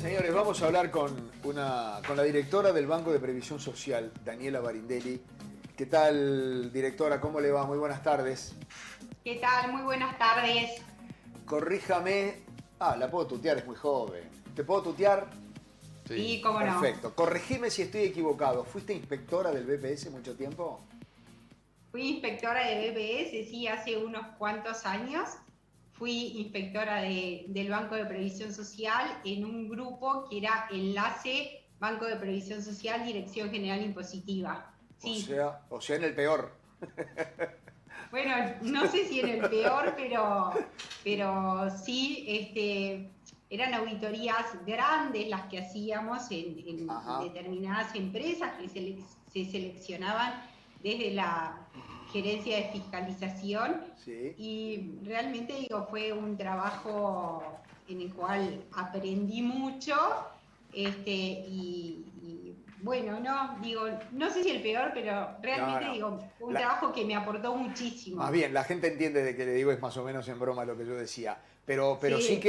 Señores, vamos a hablar con la directora del Banco de Previsión Social, Daniela Barindelli. ¿Qué tal, directora? ¿Cómo le va? Muy buenas tardes. ¿Qué tal? Muy buenas tardes. Corríjame. La puedo tutear, es muy joven. ¿Te puedo tutear? Sí, cómo no. Perfecto. Corregime si estoy equivocado. ¿Fuiste inspectora del BPS mucho tiempo? Fui inspectora de BPS, sí, hace unos cuantos años. Fui inspectora del Banco de Previsión Social en un grupo que era Enlace Banco de Previsión Social, Dirección General Impositiva. Sí. O sea, en el peor. Bueno, no sé si en el peor, pero sí, eran auditorías grandes las que hacíamos en Ajá. determinadas empresas que se seleccionaban desde la gerencia de fiscalización Sí. y realmente digo, fue un trabajo en el cual aprendí mucho y bueno, no, digo, no sé si el peor, pero No, realmente no. digo, fue un La- trabajo que me aportó Más muchísimo. bien, la gente entiende de que le digo es más o menos en broma lo que yo decía. Pero Sí,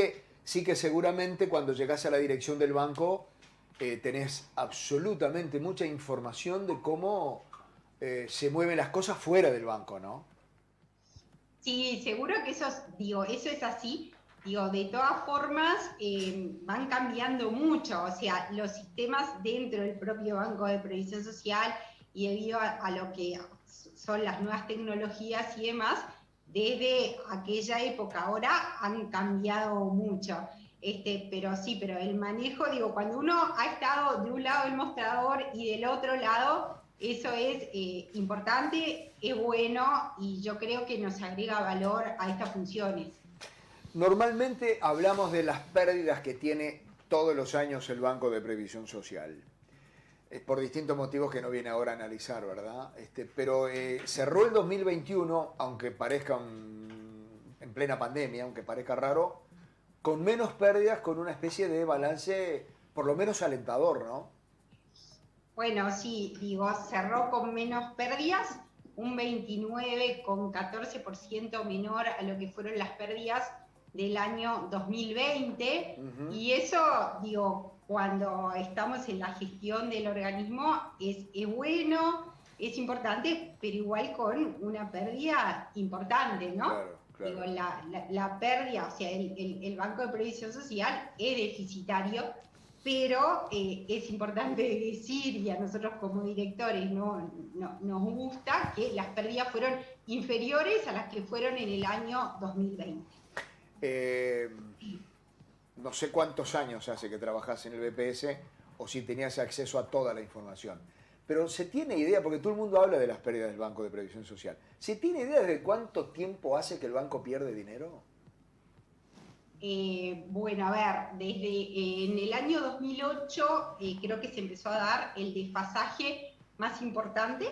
sí que seguramente cuando llegás a la dirección del banco tenés absolutamente mucha información de cómo se mueven las cosas fuera del banco, ¿no? sí, seguro que digo, eso es así. Digo, de todas formas, van cambiando mucho, o sea, los sistemas dentro del propio Banco de Previsión Social y debido a lo que son las nuevas tecnologías y demás, desde aquella época ahora han cambiado mucho. Pero sí, pero el manejo, digo, cuando uno ha estado de un lado del mostrador y del otro lado, eso es importante, es bueno y yo creo que nos agrega valor a estas funciones. Normalmente hablamos de las pérdidas que tiene todos los años el Banco de Previsión Social. Por distintos motivos que no viene ahora a analizar, ¿verdad? Pero cerró el 2021, aunque parezca en plena pandemia, aunque parezca raro, con menos pérdidas, con una especie de balance por lo menos alentador, ¿no? Bueno, sí, digo, cerró con menos pérdidas, un 29,14% menor a lo que fueron las pérdidas del año 2020, Ujú. y eso, digo, cuando estamos en la gestión del organismo es bueno, es importante, pero igual con una pérdida importante, ¿no? Claro, Digo, claro. la pérdida, o sea, el Banco de Previsión Social es deficitario, pero es importante decir, y a nosotros como directores nos gusta, que las pérdidas fueron inferiores a las que fueron en el año 2020. Eh, no sé cuántos años hace que trabajás en el BPS o si tenías acceso a toda la información. Pero se tiene idea, porque todo el mundo habla de las pérdidas del Banco de Previsión Social. ¿Se tiene idea de cuánto tiempo hace que el banco pierde dinero? Bueno, a ver, desde en el año 2008 creo que se empezó a dar el desfasaje más importante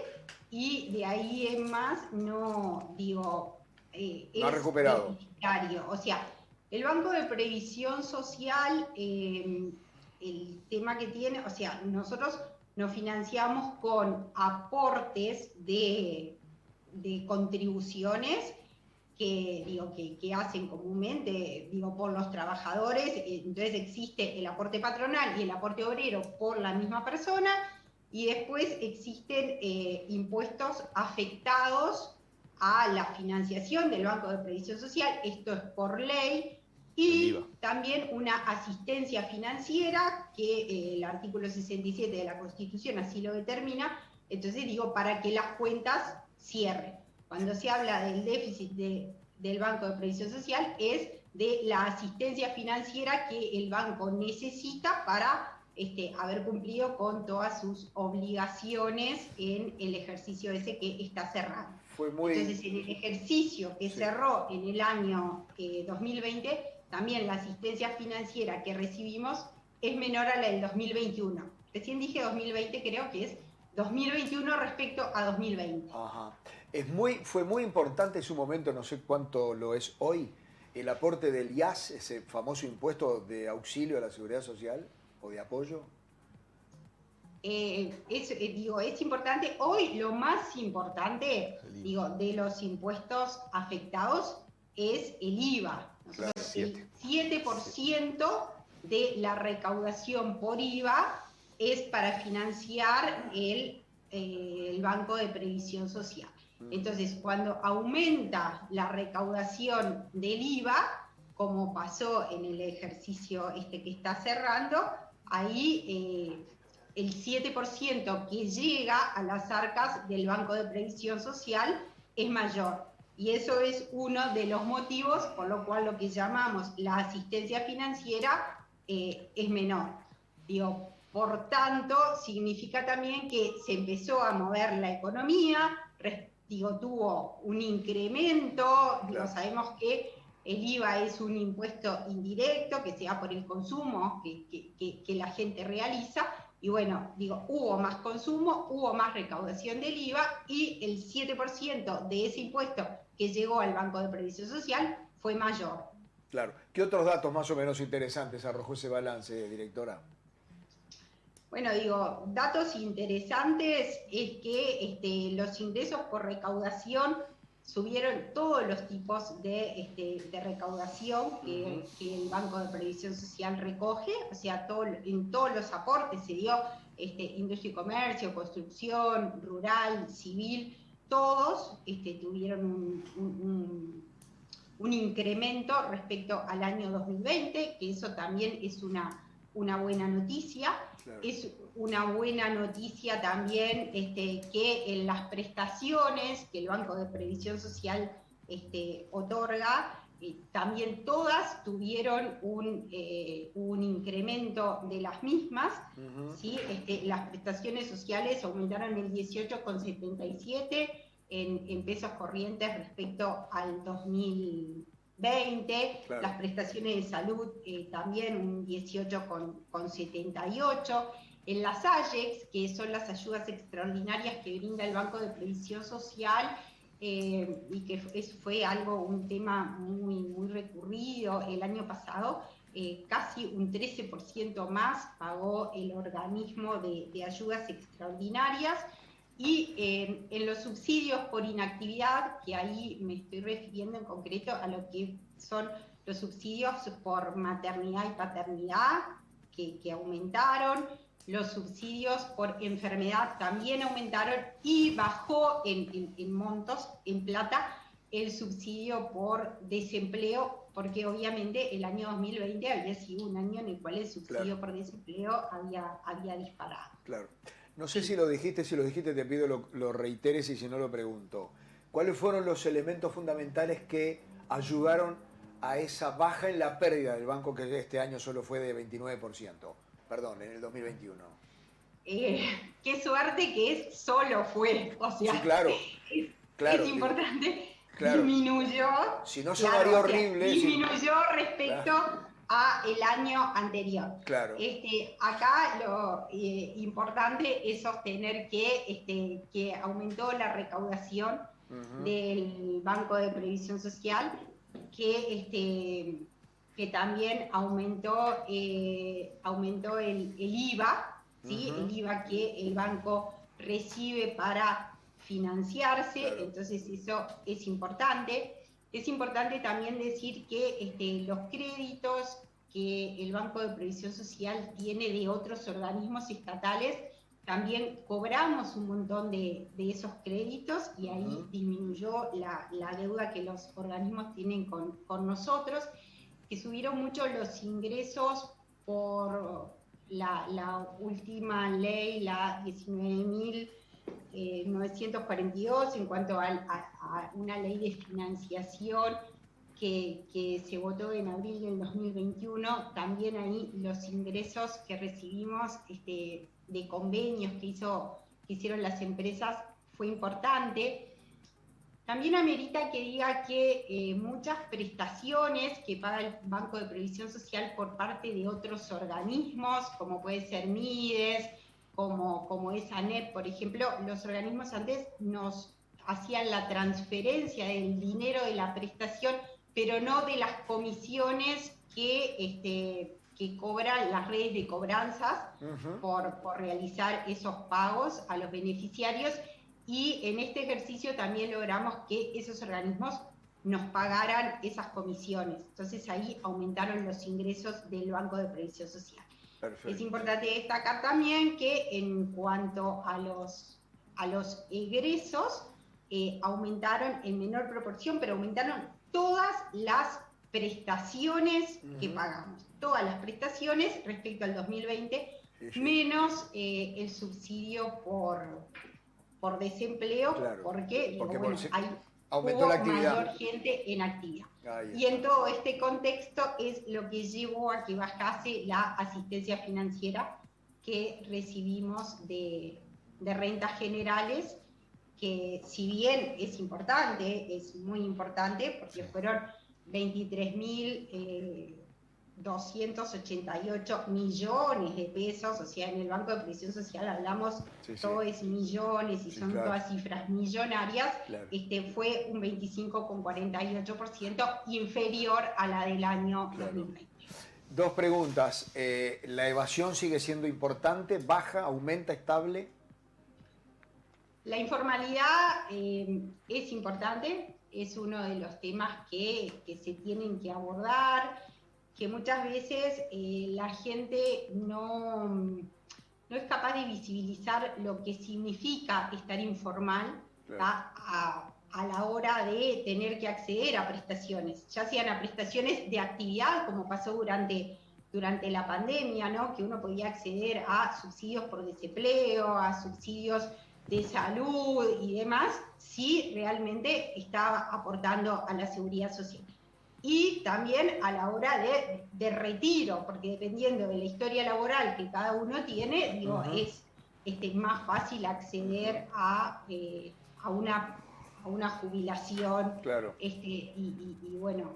y de ahí en más no, digo, No ha es recuperado. deficitario. O sea, el Banco de Previsión Social, el tema que tiene, o sea, nosotros nos financiamos con aportes de contribuciones que hacen comúnmente, digo, por los trabajadores, entonces existe el aporte patronal y el aporte obrero por la misma persona, y después existen impuestos afectados a la financiación del Banco de Previsión Social, esto es por ley, El IVA. y también una asistencia financiera que el artículo 67 de la Constitución así lo determina, entonces digo, para que las cuentas cierren. Cuando se habla del déficit del Banco de Previsión Social es de la asistencia financiera que el banco necesita para haber cumplido con todas sus obligaciones en el ejercicio ese que está cerrando. Fue muy... Entonces, en el ejercicio que Sí. cerró en el año 2020, también la asistencia financiera que recibimos es menor a la del 2021. Recién dije 2020, creo que es 2021 respecto a 2020. Ajá. Fue muy importante en su momento, no sé cuánto lo es hoy, el aporte del IAS, ese famoso impuesto de auxilio a la seguridad social o de apoyo. Digo, es importante, hoy lo más importante, El IVA. digo, de los impuestos afectados es el IVA. Claro. Nosotros Siete. el 7% de la recaudación por IVA es para financiar el Banco de Previsión Social. Entonces, cuando aumenta la recaudación del IVA, como pasó en el ejercicio que está cerrando, ahí el 7% que llega a las arcas del Banco de Previsión Social es mayor. Y eso es uno de los motivos por lo cual lo que llamamos la asistencia financiera es menor. Digo, por tanto, significa también que se empezó a mover la economía, tuvo un incremento, sabemos que el IVA es un impuesto indirecto que se da por el consumo que la gente realiza, y bueno, hubo más consumo, hubo más recaudación del IVA, y el 7% de ese impuesto que llegó al Banco de Previsión Social fue mayor. Claro. ¿Qué otros datos más o menos interesantes arrojó ese balance, directora? Bueno, datos interesantes es que los ingresos por recaudación subieron todos los tipos de recaudación que el Banco de Previsión Social recoge, o sea, en todos los aportes se dio industria y comercio, construcción, rural, civil, todos tuvieron un incremento respecto al año 2020, que eso también es una buena noticia. Claro. Es una buena noticia también que en las prestaciones que el Banco de Previsión Social otorga, también todas tuvieron un incremento de las mismas. ¿Sí? Las prestaciones sociales aumentaron el 18,77 en pesos corrientes respecto al 2020, claro. Las prestaciones de salud también un 18,78. En las AYEX, que son las ayudas extraordinarias que brinda el Banco de Previsión Social, y que fue un tema muy recurrido el año pasado, casi un 13% más pagó el organismo de ayudas extraordinarias. Y en los subsidios por inactividad, que ahí me estoy refiriendo en concreto a lo que son los subsidios por maternidad y paternidad, que aumentaron, los subsidios por enfermedad también aumentaron, y bajó en montos, en plata, el subsidio por desempleo, porque obviamente el año 2020 había sido un año en el cual el subsidio, claro, por desempleo había disparado. Claro. No sé si lo dijiste te pido lo reiteres, y si no lo pregunto. ¿Cuáles fueron los elementos fundamentales que ayudaron a esa baja en la pérdida del banco, que este año solo fue de 29%? Perdón, en el 2021. Qué suerte que solo fue. O sea, sí, claro. Es importante, claro. Disminuyó. Si no sonaría horrible. Disminuyó respecto a el año anterior. Claro. Acá lo importante es sostener que aumentó la recaudación del Banco de Previsión Social, que también aumentó el IVA, ¿sí? El IVA que el banco recibe para financiarse, claro. Entonces eso es importante. Es importante también decir que los créditos que el Banco de Previsión Social tiene de otros organismos estatales, también cobramos un montón de esos créditos, y ahí disminuyó la deuda que los organismos tienen con nosotros, que subieron mucho los ingresos por la última ley, la 19.942, en cuanto a una ley de financiación que se votó en abril del 2021. También ahí los ingresos que recibimos de convenios que hicieron las empresas fue importante. También amerita que diga que muchas prestaciones que paga el Banco de Previsión Social por parte de otros organismos, como puede ser MIDES, como es ANEP, por ejemplo, los organismos antes nos hacían la transferencia del dinero de la prestación, pero no de las comisiones que cobran las redes de cobranzas por realizar esos pagos a los beneficiarios. Y en este ejercicio también logramos que esos organismos nos pagaran esas comisiones. Entonces ahí aumentaron los ingresos del Banco de Previsión Social. Perfecto. Es importante destacar también que en cuanto a los egresos, aumentaron en menor proporción, pero aumentaron todas las prestaciones que pagamos, todas las prestaciones respecto al 2020, menos el subsidio por desempleo, claro, porque bueno, aumentó la actividad. Mayor gente en actividad. Y en todo este contexto es lo que llevó a que bajase la asistencia financiera que recibimos de rentas generales, que si bien es importante, es muy importante, porque fueron 23.288 millones de pesos, o sea, en el Banco de Previsión Social hablamos, todo es millones y son todas cifras millonarias, fue un 25,48% inferior a la del año 2020. Dos preguntas. ¿La evasión sigue siendo importante, baja, aumenta, estable? La informalidad es importante, es uno de los temas que se tienen que abordar, que muchas veces la gente no es capaz de visibilizar lo que significa estar informal a la hora de tener que acceder a prestaciones, ya sean a prestaciones de actividad, como pasó durante la pandemia, ¿no? Que uno podía acceder a subsidios por desempleo, a subsidios de salud y demás, si realmente estaba aportando a la seguridad social. Y también a la hora de retiro, porque dependiendo de la historia laboral que cada uno tiene, digo, es más fácil acceder a una jubilación. Claro. Y bueno,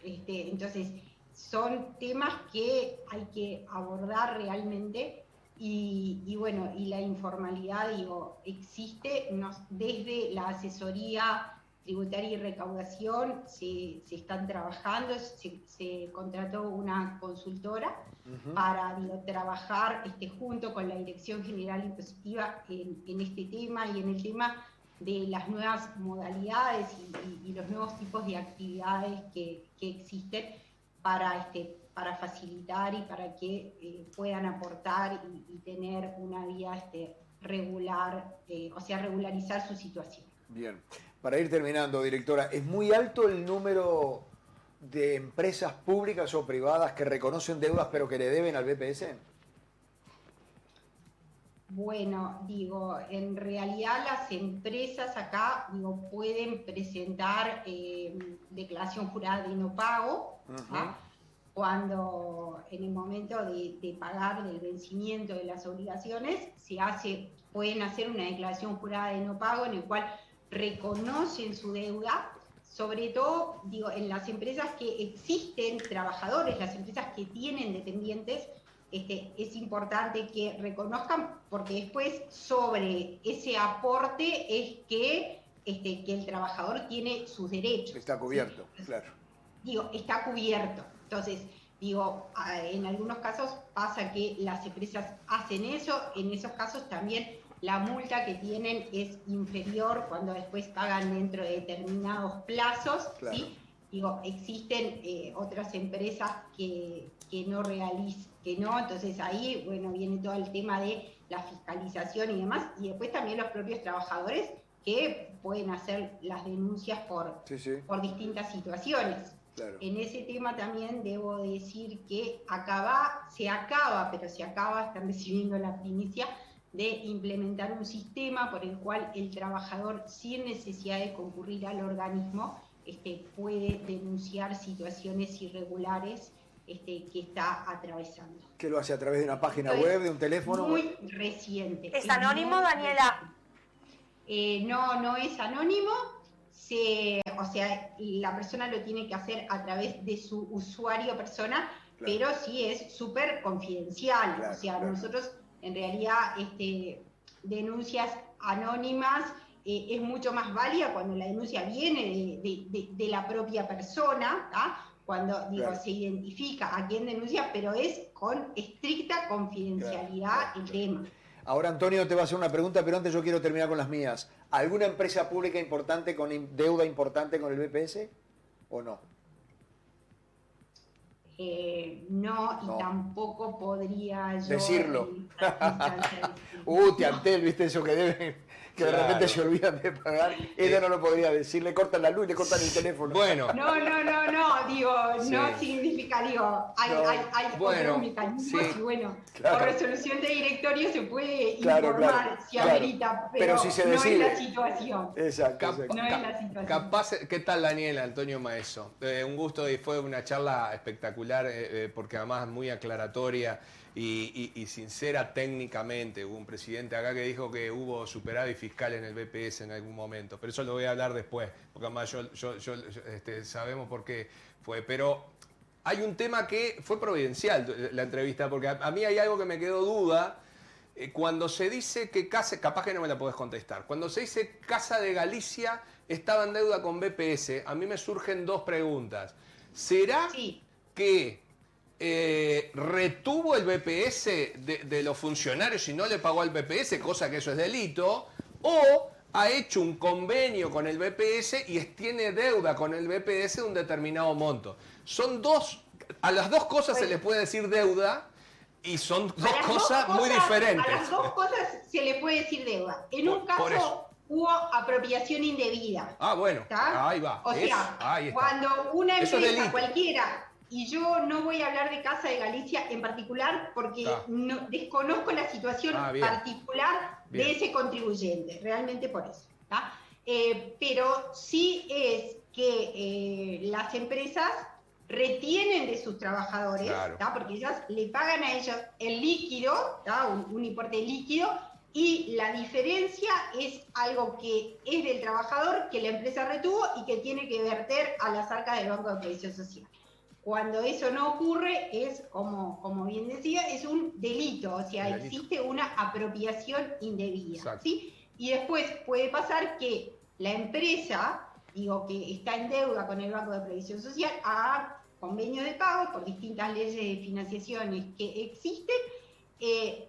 entonces son temas que hay que abordar realmente. Y bueno, y la informalidad, digo, existe desde la asesoría tributaria y recaudación, se están trabajando, se contrató una consultora para trabajar junto con la Dirección General Impositiva en este tema y en el tema de las nuevas modalidades y los nuevos tipos de actividades que existen para facilitar y para que puedan aportar y tener una vida regular, o sea, regularizar su situación. Bien. Para ir terminando, directora, ¿es muy alto el número de empresas públicas o privadas que reconocen deudas pero que le deben al BPS? Bueno, digo, en realidad las empresas acá, pueden presentar declaración jurada de no pago, cuando en el momento de pagar del vencimiento de las obligaciones pueden hacer una declaración jurada de no pago en el cual reconocen su deuda, sobre todo, en las empresas que existen trabajadores, las empresas que tienen dependientes, es importante que reconozcan, porque después sobre ese aporte es que el trabajador tiene sus derechos. Está cubierto, ¿sí? Claro. Está cubierto. Entonces, en algunos casos pasa que las empresas hacen eso, en esos casos también la multa que tienen es inferior cuando después pagan dentro de determinados plazos, claro. ¿Sí? Existen otras empresas que no realizan, entonces ahí, bueno, viene todo el tema de la fiscalización y demás, y después también los propios trabajadores que pueden hacer las denuncias por distintas situaciones. Claro. En ese tema también debo decir que se acaba, están recibiendo la primicia de implementar un sistema por el cual el trabajador, sin necesidad de concurrir al organismo, puede denunciar situaciones irregulares que está atravesando. ¿Qué lo hace a través de una página web, de un teléfono? Muy reciente. ¿Es anónimo, Daniela? No es anónimo. O sea, la persona lo tiene que hacer a través de su usuario persona, claro. Pero sí es súper confidencial. Claro, o sea, claro. Nosotros, en realidad, denuncias anónimas es mucho más válida cuando la denuncia viene de la propia persona, ¿tá? Cuando claro. Se identifica a quién denuncia, pero es con estricta confidencialidad claro. El tema. Ahora Antonio te va a hacer una pregunta, pero antes yo quiero terminar con las mías. ¿Alguna empresa pública importante con deuda importante con el BPS o no? No, y No. tampoco podría yo Decirlo. en esta instancia decirlo. Tiantel, ¿viste eso que deben? Que de repente se olvidan de pagar. Ella no lo podría decir, le cortan la luz y le cortan el teléfono. Bueno. No, digo, Sí. no significa, digo, hay Bueno, otros mecanismos sí. y bueno, Claro. por resolución de directorio se puede Claro, informar claro, si claro. amerita, Pero si se no decide. es la situación. Exacto, Cap- exacto. No es la situación. Capaz, ¿qué tal Daniel, Antonio Maeso? Un gusto y fue una charla espectacular porque además muy aclaratoria y sincera técnicamente. Hubo un presidente acá que dijo que hubo superávit fiscal en el BPS en algún momento, pero eso lo voy a hablar después, porque además sabemos por qué fue. Pero hay un tema que fue providencial la entrevista, porque a mí hay algo que me quedó duda. Cuando se dice que capaz que no me la podés contestar, cuando se dice Casa de Galicia estaba en deuda con BPS, a mí me surgen dos preguntas. ¿Será Sí. que retuvo el BPS de los funcionarios y no le pagó al BPS, cosa que eso es delito, o ha hecho un convenio con el BPS y tiene deuda con el BPS de un determinado monto? A las dos cosas se le puede decir deuda y son dos cosas muy diferentes. A las dos cosas se le puede decir deuda. En un Por eso. caso hubo apropiación indebida. Ah, bueno, ¿Está? ahí va. O sea, ahí está. cuando una Eso es empresa delito. cualquiera, y yo no voy a hablar de Casa de Galicia en particular porque desconozco la situación Bien. particular Bien. de ese contribuyente, realmente por eso. ¿Está? Pero sí es que las empresas retienen de sus trabajadores, Claro. ¿tá? Porque ellas le pagan a ellos el líquido, ¿tá? Un importe líquido, y la diferencia es algo que es del trabajador, que la empresa retuvo y que tiene que verter a las arcas del Banco de Previsión Social. Cuando eso no ocurre, es, como bien decía, es un delito, o sea, Delito. existe una apropiación indebida. Exacto. ¿Sí? Y después puede pasar que la empresa, que está en deuda con el Banco de Previsión Social, haga convenio de pago por distintas leyes de financiaciones que existen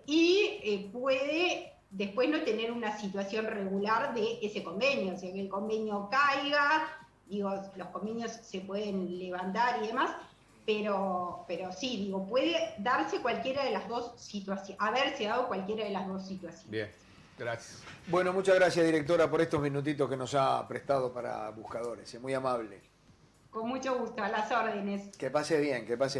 y puede después no tener una situación regular de ese convenio, o sea, que el convenio caiga, los convenios se pueden levantar y demás, pero sí, puede darse cualquiera de las dos situaciones, haberse dado cualquiera de las dos situaciones. Bien, gracias. Bueno, muchas gracias, directora, por estos minutitos que nos ha prestado para Buscadores. Es muy amable. Con mucho gusto, a las órdenes. Que pase bien, que pase bien.